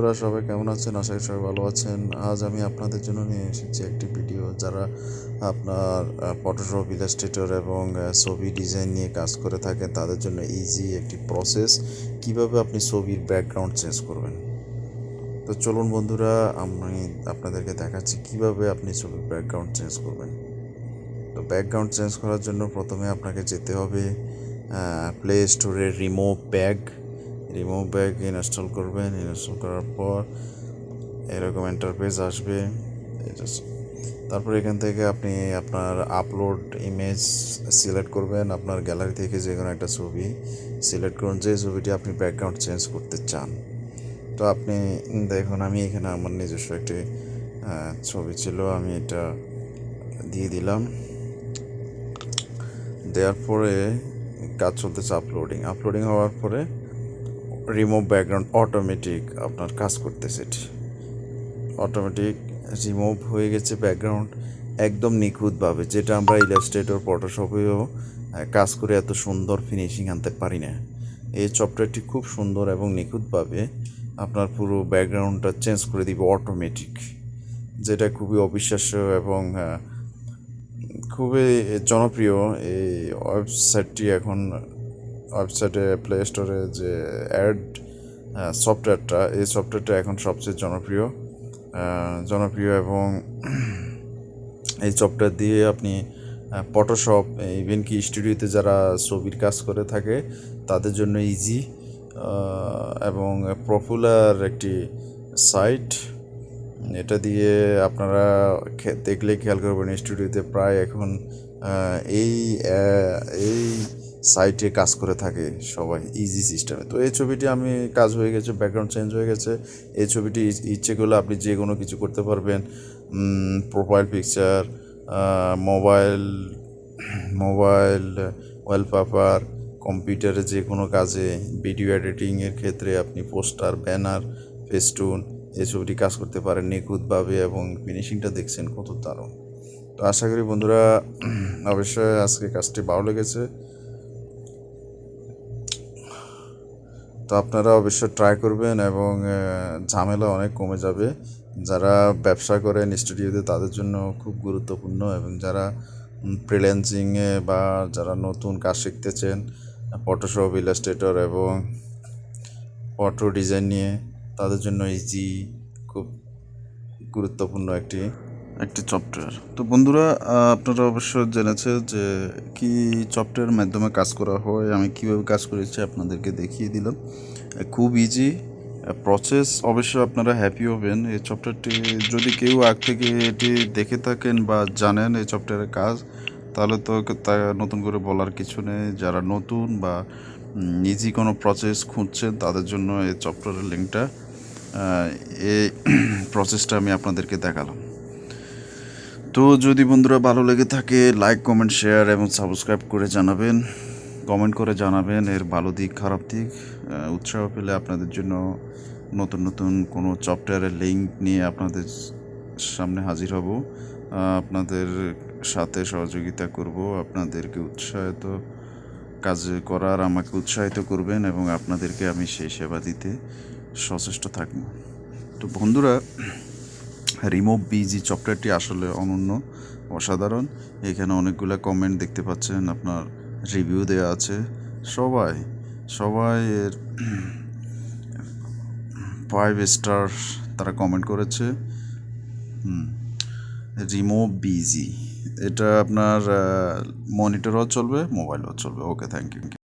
বন্ধুরা, সবাই কেমন আছেন? আশা করি সবাই ভালো আছেন। আজ আমি আপনাদের জন্য নিয়ে এসেছি একটি ভিডিও, যারা আপনার ফটোশপ, ইলাস্ট্রেটর এবং ছবি ডিজাইন নিয়ে কাজ করে থাকেন তাদের জন্য ইজি একটি প্রসেস, কিভাবে আপনি ছবির ব্যাকগ্রাউন্ড চেঞ্জ করবেন। তো চলুন বন্ধুরা, আমি আপনাদেরকে দেখাচ্ছি কিভাবে আপনি ছবির ব্যাকগ্রাউন্ড চেঞ্জ করবেন। তো ব্যাকগ্রাউন্ড চেঞ্জ করার জন্য প্রথমে আপনাকে যেতে হবে প্লে স্টোরে রিমুভ ব্যাগ ইনস্টল করবেন। ইনস্টল করার পর এরকম ইন্টারফেস আসবে। তারপর এখান থেকে আপনি আপনার আপলোড ইমেজ সিলেক্ট করবেন। আপনার গ্যালারি থেকে যে কোনো একটা ছবি সিলেক্ট করুন, যে ছবিটি আপনি ব্যাকগ্রাউন্ড চেঞ্জ করতে চান। তো আপনি দেখুন, আমি এখানে আমার নিজস্ব একটি ছবি ছিল, আমি এটা দিয়ে দিলাম। দেওয়ার পরে কাজ চলতেছে আপলোডিং হওয়ার পরে রিমুভ ব্যাকগ্রাউন্ড অটোমেটিক আপনার কাজ করতেছে। অটোমেটিক রিমুভ হয়ে গেছে ব্যাকগ্রাউন্ড একদম নিখুঁতভাবে, যেটা আমরা ইলাস্ট্রেটর, ফটোশপেও কাজ করে এত সুন্দর ফিনিশিং আনতে পারি না। এই সফটওয়্যারটি খুব সুন্দর এবং নিখুঁতভাবে আপনার পুরো ব্যাকগ্রাউন্ডটা চেঞ্জ করে দিবে অটোমেটিক, যেটা খুবই অবিশ্বাস্য এবং খুবই জনপ্রিয়। এই ওয়েবসাইটটি এখন ওয়েবসাইটে প্লে স্টোরে যে অ্যাড সফটওয়্যারটা, এই সফটওয়্যারটা এখন সবচেয়ে জনপ্রিয় এবং এই সফটওয়্যার দিয়ে আপনি ফটোশপ, ইভেন কি স্টুডিওতে যারা ছবির কাজ করে থাকে তাদের জন্য ইজি এবং পপুলার একটি সাইট। এটা দিয়ে আপনারা দেখলে খেয়াল করবেন, স্টুডিওতে প্রায় এখন এই এই সাইটে কাজ করে থাকে সবাই ইজি সিস্টেমে। তো এই ছবিটি আমি কাজ হয়ে গেছে, ব্যাকগ্রাউন্ড চেঞ্জ হয়ে গেছে। এই ছবিটি ইচ্ছে করলে আপনি যে কোনো কিছু করতে পারবেন। Profile picture, mobile mobile wallpaper, কম্পিউটারে যে কোনো কাজে, ভিডিও এডিটিংয়ের ক্ষেত্রে আপনি পোস্টার, ব্যানার, ফেস্টুন, এই ছবিটি কাজ করতে পারেন নিখুঁতভাবে এবং ফিনিশিংটা দেখছেন কত দারুণ। তো আশা করি বন্ধুরা অবশ্যই আজকে কাজটি ভালো লেগেছে। তো আপনারা অবশ্যই ট্রাই করবেন এবং ঝামেলা অনেক কমে যাবে। যারা ব্যবসা করেন স্টুডিওতে তাদের জন্য খুব গুরুত্বপূর্ণ, এবং যারা ফ্রিল্যান্সিংয়ে বা যারা নতুন কাজ শিখতেছেন ফটোশপ, ইলাস্ট্রেটর এবং ফটো ডিজাইন নিয়ে, তাদের জন্য ইজি খুব গুরুত্বপূর্ণ একটি সফটওয়্যার। তো বন্ধুরা, আপনারা অবশ্য জেনেছে যে কি সফটওয়্যারের মাধ্যমে কাজ করা হয়, আমি কীভাবে কাজ করেছি আপনাদেরকে দেখিয়ে দিলাম। খুব ইজি প্রসেস, অবশ্যই আপনারা হ্যাপি হবেন। এই সফটওয়্যারটি যদি কেউ আগ থেকে এটি দেখে থাকেন বা জানেন এই সফটওয়্যারের কাজ, তাহলে তো তা নতুন করে বলার কিছু নেই। যারা নতুন বা ইজি কোনো প্রসেস খুঁজছেন তাদের জন্য এই সফটওয়্যারের লিঙ্কটা, এই প্রসেসটা আমি আপনাদেরকে দেখালাম। তো যদি বন্ধুরা ভালো লেগে থাকে, লাইক, কমেন্ট, শেয়ার এবং সাবস্ক্রাইব করে জানাবেন, কমেন্ট করে জানাবেন এর ভালো দিক, খারাপ দিক। উৎসাহ পেলে আপনাদের জন্য নতুন নতুন কোনো সফটওয়্যারের লিঙ্ক নিয়ে আপনাদের সামনে হাজির হব, আপনাদের সাথে সহযোগিতা করব, আপনাদেরকে উৎসাহিত কাজ করার আমাকে উৎসাহিত করবেন এবং আপনাদেরকে আমি সেই সেবা দিতে সচেষ্ট থাকব। তো বন্ধুরা, রিমুভ বিজি সফটওয়্যারটি আসলে অনন্য, অসাধারণ। এখানে অনেকগুলো কমেন্ট দেখতে পাচ্ছেন, আপনার রিভিউ দেওয়া আছে। সবাই এর 5 স্টার তারা কমেন্ট করেছে। রিমুভ বিজি, এটা আপনার মনিটরও চলবে, মোবাইলও চলবে। ওকে, থ্যাংক ইউ।